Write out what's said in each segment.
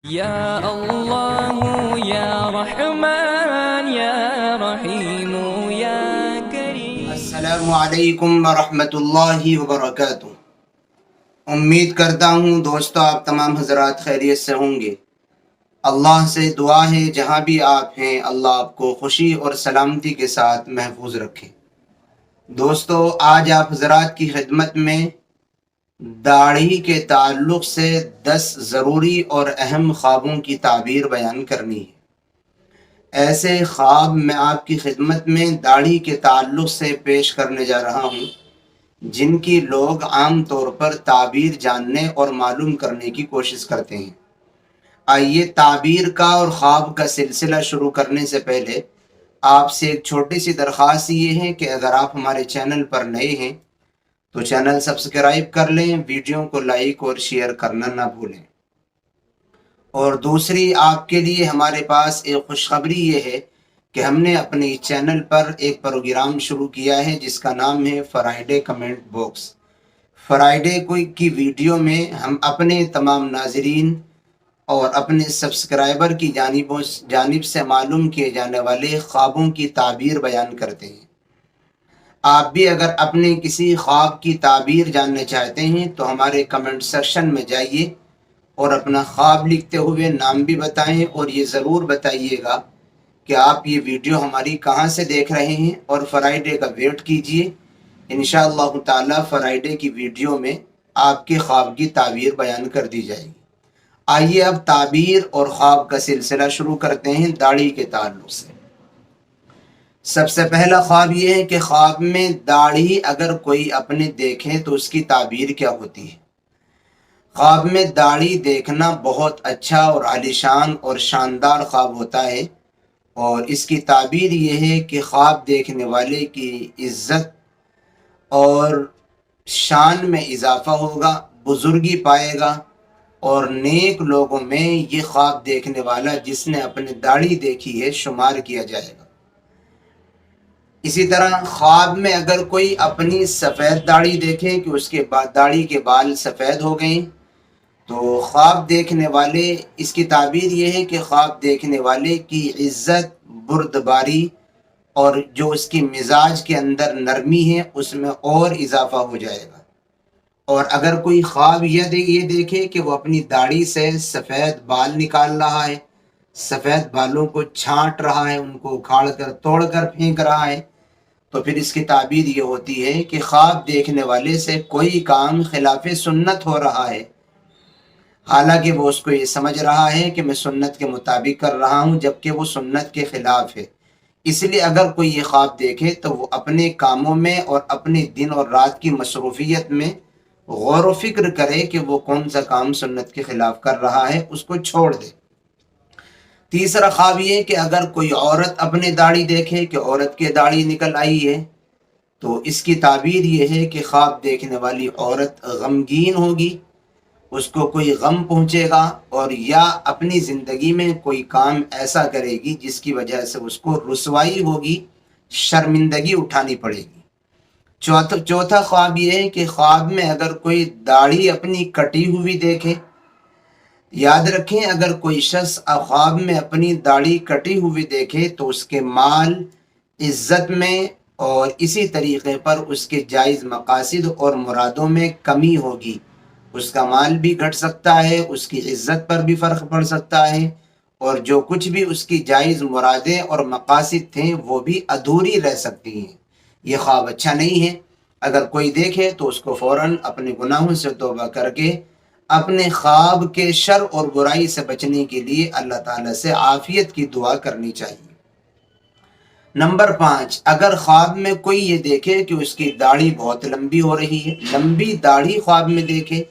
یا اللہ یا رحمن یا رحیم یا کریم۔ السلام علیکم ورحمۃ اللہ وبرکاتہ۔ امید کرتا ہوں دوستو آپ تمام حضرات خیریت سے ہوں گے۔ اللہ سے دعا ہے جہاں بھی آپ ہیں اللہ آپ کو خوشی اور سلامتی کے ساتھ محفوظ رکھے۔ دوستو آج آپ حضرات کی خدمت میں داڑھی کے تعلق سے 10 ضروری اور اہم خوابوں کی تعبیر بیان کرنی ہے۔ ایسے خواب میں آپ کی خدمت میں داڑھی کے تعلق سے پیش کرنے جا رہا ہوں جن کی لوگ عام طور پر تعبیر جاننے اور معلوم کرنے کی کوشش کرتے ہیں۔ آئیے تعبیر کا اور خواب کا سلسلہ شروع کرنے سے پہلے آپ سے ایک چھوٹی سی درخواست یہ ہے کہ اگر آپ ہمارے چینل پر نئے ہیں تو چینل سبسکرائب کر لیں، ویڈیو کو لائک اور شیئر کرنا نہ بھولیں۔ اور دوسری آپ کے لیے ہمارے پاس ایک خوشخبری یہ ہے کہ ہم نے اپنے چینل پر ایک پروگرام شروع کیا ہے جس کا نام ہے فرائیڈے کمنٹ باکس۔ فرائیڈے کی ویڈیو میں ہم اپنے تمام ناظرین اور اپنے سبسکرائبر کی جانب سے معلوم کیے جانے والے خوابوں کی تعبیر بیان کرتے ہیں۔ آپ بھی اگر اپنے کسی خواب کی تعبیر جاننا چاہتے ہیں تو ہمارے کمنٹ سیکشن میں جائیے اور اپنا خواب لکھتے ہوئے نام بھی بتائیں، اور یہ ضرور بتائیے گا کہ آپ یہ ویڈیو ہماری کہاں سے دیکھ رہے ہیں، اور فرائیڈے کا ویٹ کیجیے۔ انشاءاللہ تعالی فرائیڈے کی ویڈیو میں آپ کے خواب کی تعبیر بیان کر دی جائے گی۔ آئیے اب تعبیر اور خواب کا سلسلہ شروع کرتے ہیں داڑھی کے تعلق سے۔ سب سے پہلا خواب یہ ہے کہ خواب میں داڑھی اگر کوئی اپنے دیکھے تو اس کی تعبیر کیا ہوتی ہے۔ خواب میں داڑھی دیکھنا بہت اچھا اور عالیشان اور شاندار خواب ہوتا ہے، اور اس کی تعبیر یہ ہے کہ خواب دیکھنے والے کی عزت اور شان میں اضافہ ہوگا، بزرگی پائے گا، اور نیک لوگوں میں یہ خواب دیکھنے والا جس نے اپنی داڑھی دیکھی ہے شمار کیا جائے گا۔ اسی طرح خواب میں اگر کوئی اپنی سفید داڑھی دیکھے کہ اس کے داڑھی کے بال سفید ہو گئے تو خواب دیکھنے والے اس کی تعبیر یہ ہے کہ خواب دیکھنے والے کی عزت، بردباری اور جو اس کی مزاج کے اندر نرمی ہے اس میں اور اضافہ ہو جائے گا۔ اور اگر کوئی خواب یہ دیکھے کہ وہ اپنی داڑھی سے سفید بال نکال رہا ہے، سفید بالوں کو چھانٹ رہا ہے، ان کو اکھاڑ کر توڑ کر پھینک رہا ہے، تو پھر اس کی تعبیر یہ ہوتی ہے کہ خواب دیکھنے والے سے کوئی کام خلاف سنت ہو رہا ہے، حالانکہ وہ اس کو یہ سمجھ رہا ہے کہ میں سنت کے مطابق کر رہا ہوں جبکہ وہ سنت کے خلاف ہے۔ اس لیے اگر کوئی یہ خواب دیکھے تو وہ اپنے کاموں میں اور اپنے دن اور رات کی مصروفیت میں غور و فکر کرے کہ وہ کون سا کام سنت کے خلاف کر رہا ہے، اس کو چھوڑ دے۔ تیسرا خواب یہ کہ اگر کوئی عورت اپنے داڑھی دیکھے کہ عورت کی داڑھی نکل آئی ہے تو اس کی تعبیر یہ ہے کہ خواب دیکھنے والی عورت غمگین ہوگی، اس کو کوئی غم پہنچے گا، اور یا اپنی زندگی میں کوئی کام ایسا کرے گی جس کی وجہ سے اس کو رسوائی ہوگی، شرمندگی اٹھانی پڑے گی۔ چوتھا خواب یہ ہے کہ خواب میں اگر کوئی داڑھی اپنی کٹی ہوئی دیکھے، یاد رکھیں اگر کوئی شخص خواب میں اپنی داڑھی کٹی ہوئی دیکھے تو اس کے مال، عزت میں اور اسی طریقے پر اس کے جائز مقاصد اور مرادوں میں کمی ہوگی، اس کا مال بھی گھٹ سکتا ہے، اس کی عزت پر بھی فرق پڑ سکتا ہے، اور جو کچھ بھی اس کی جائز مرادیں اور مقاصد تھیں وہ بھی ادھوری رہ سکتی ہیں۔ یہ خواب اچھا نہیں ہے۔ اگر کوئی دیکھے تو اس کو فوراً اپنے گناہوں سے توبہ کر کے اپنے خواب کے شر اور برائی سے بچنے کے لیے اللہ تعالیٰ سے عافیت کی دعا کرنی چاہیے۔ نمبر 5، اگر خواب میں کوئی یہ دیکھے کہ اس کی داڑھی بہت لمبی ہو رہی ہے، لمبی داڑھی خواب میں دیکھے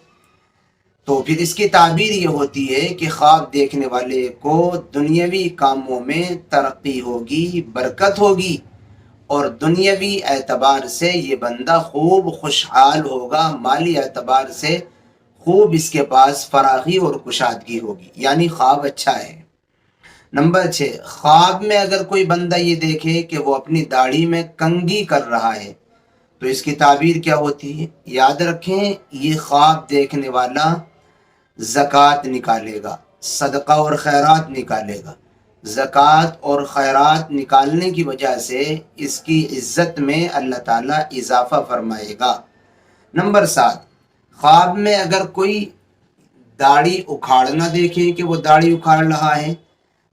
تو پھر اس کی تعبیر یہ ہوتی ہے کہ خواب دیکھنے والے کو دنیاوی کاموں میں ترقی ہوگی، برکت ہوگی، اور دنیاوی اعتبار سے یہ بندہ خوب خوشحال ہوگا، مالی اعتبار سے خوب اس کے پاس فراخی اور کشادگی ہوگی، یعنی خواب اچھا ہے۔ نمبر 6، خواب میں اگر کوئی بندہ یہ دیکھے کہ وہ اپنی داڑھی میں کنگھی کر رہا ہے تو اس کی تعبیر کیا ہوتی ہے۔ یاد رکھیں یہ خواب دیکھنے والا زکوٰۃ نکالے گا، صدقہ اور خیرات نکالے گا، زکوٰۃ اور خیرات نکالنے کی وجہ سے اس کی عزت میں اللہ تعالیٰ اضافہ فرمائے گا۔ نمبر 7، خواب میں اگر کوئی داڑھی اکھاڑنا دیکھے کہ وہ داڑھی اکھاڑ رہا ہے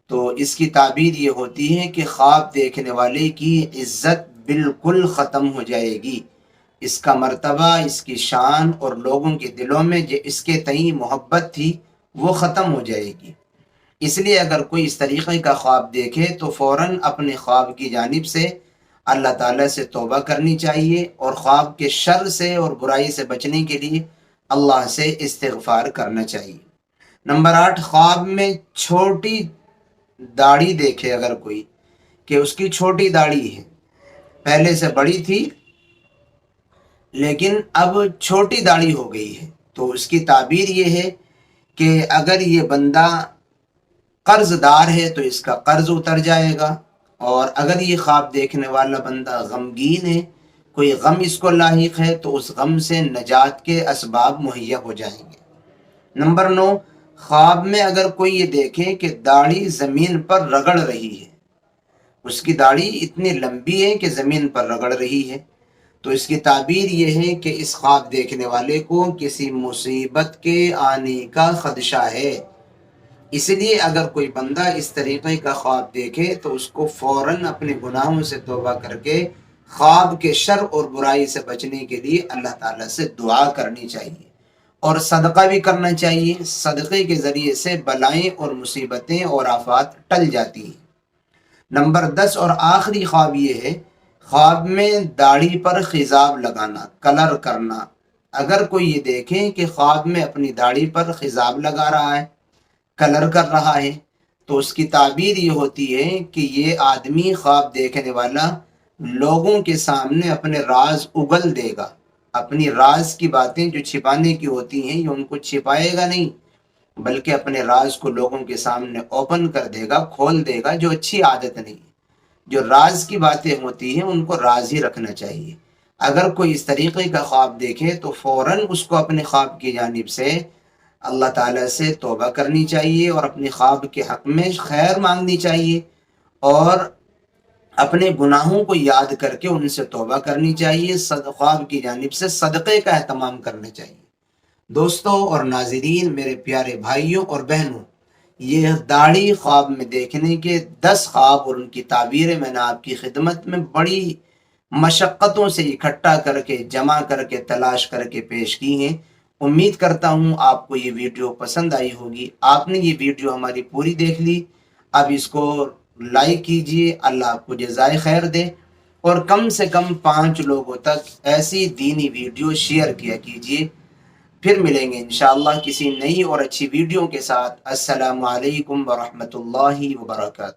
تو اس کی تعبیر یہ ہوتی ہے کہ خواب دیکھنے والے کی عزت بالکل ختم ہو جائے گی، اس کا مرتبہ، اس کی شان اور لوگوں کے دلوں میں جو اس کے تئیں محبت تھی وہ ختم ہو جائے گی۔ اس لیے اگر کوئی اس طریقے کا خواب دیکھے تو فوراً اپنے خواب کی جانب سے اللہ تعالیٰ سے توبہ کرنی چاہیے اور خواب کے شر سے اور برائی سے بچنے کے لیے اللہ سے استغفار کرنا چاہیے۔ نمبر 8، خواب میں چھوٹی داڑھی دیکھے اگر کوئی کہ اس کی چھوٹی داڑھی ہے، پہلے سے بڑی تھی لیکن اب چھوٹی داڑھی ہو گئی ہے، تو اس کی تعبیر یہ ہے کہ اگر یہ بندہ قرض دار ہے تو اس کا قرض اتر جائے گا، اور اگر یہ خواب دیکھنے والا بندہ غمگین ہے، کوئی غم اس کو لاحق ہے، تو اس غم سے نجات کے اسباب مہیا ہو جائیں گے۔ نمبر 9، خواب میں اگر کوئی یہ دیکھے کہ داڑھی زمین پر رگڑ رہی ہے، اس کی داڑھی اتنی لمبی ہے کہ زمین پر رگڑ رہی ہے، تو اس کی تعبیر یہ ہے کہ اس خواب دیکھنے والے کو کسی مصیبت کے آنے کا خدشہ ہے۔ اس لیے اگر کوئی بندہ اس طریقے کا خواب دیکھے تو اس کو فوراً اپنے گناہوں سے توبہ کر کے خواب کے شر اور برائی سے بچنے کے لیے اللہ تعالیٰ سے دعا کرنی چاہیے، اور صدقہ بھی کرنا چاہیے۔ صدقے کے ذریعے سے بلائیں اور مصیبتیں اور آفات ٹل جاتی ہیں۔ نمبر 10 اور آخری خواب یہ ہے، خواب میں داڑھی پر خضاب لگانا، کلر کرنا۔ اگر کوئی یہ دیکھے کہ خواب میں اپنی داڑھی پر خضاب لگا رہا ہے، کلر کر رہا ہے، تو اس کی تعبیر یہ ہوتی ہے کہ یہ آدمی خواب دیکھنے والا لوگوں کے سامنے اپنے راز اگل دے گا، اپنی راز کی باتیں جو چھپانے کی ہوتی ہیں یہ ان کو چھپائے گا نہیں، بلکہ اپنے راز کو لوگوں کے سامنے اوپن کر دے گا، کھول دے گا، جو اچھی عادت نہیں ہے۔ جو راز کی باتیں ہوتی ہیں ان کو راز ہی رکھنا چاہیے۔ اگر کوئی اس طریقے کا خواب دیکھے تو فوراً اس کو اپنے خواب کی جانب سے اللہ تعالیٰ سے توبہ کرنی چاہیے اور اپنے خواب کے حق میں خیر مانگنی چاہیے، اور اپنے گناہوں کو یاد کر کے ان سے توبہ کرنی چاہیے، خواب کی جانب سے صدقے کا اہتمام کرنا چاہیے۔ دوستوں اور ناظرین، میرے پیارے بھائیوں اور بہنوں، یہ داڑھی خواب میں دیکھنے کے 10 خواب اور ان کی تعبیریں میں نے آپ کی خدمت میں بڑی مشقتوں سے اکٹھا کر کے، جمع کر کے، تلاش کر کے پیش کی ہیں۔ امید کرتا ہوں آپ کو یہ ویڈیو پسند آئی ہوگی۔ آپ نے یہ ویڈیو ہماری پوری دیکھ لی، اب اس کو لائک کیجئے، اللہ آپ کو جزائے خیر دے، اور کم سے کم 5 لوگوں تک ایسی دینی ویڈیو شیئر کیا کیجئے۔ پھر ملیں گے انشاءاللہ کسی نئی اور اچھی ویڈیو کے ساتھ۔ السلام علیکم ورحمۃ اللہ وبرکاتہ۔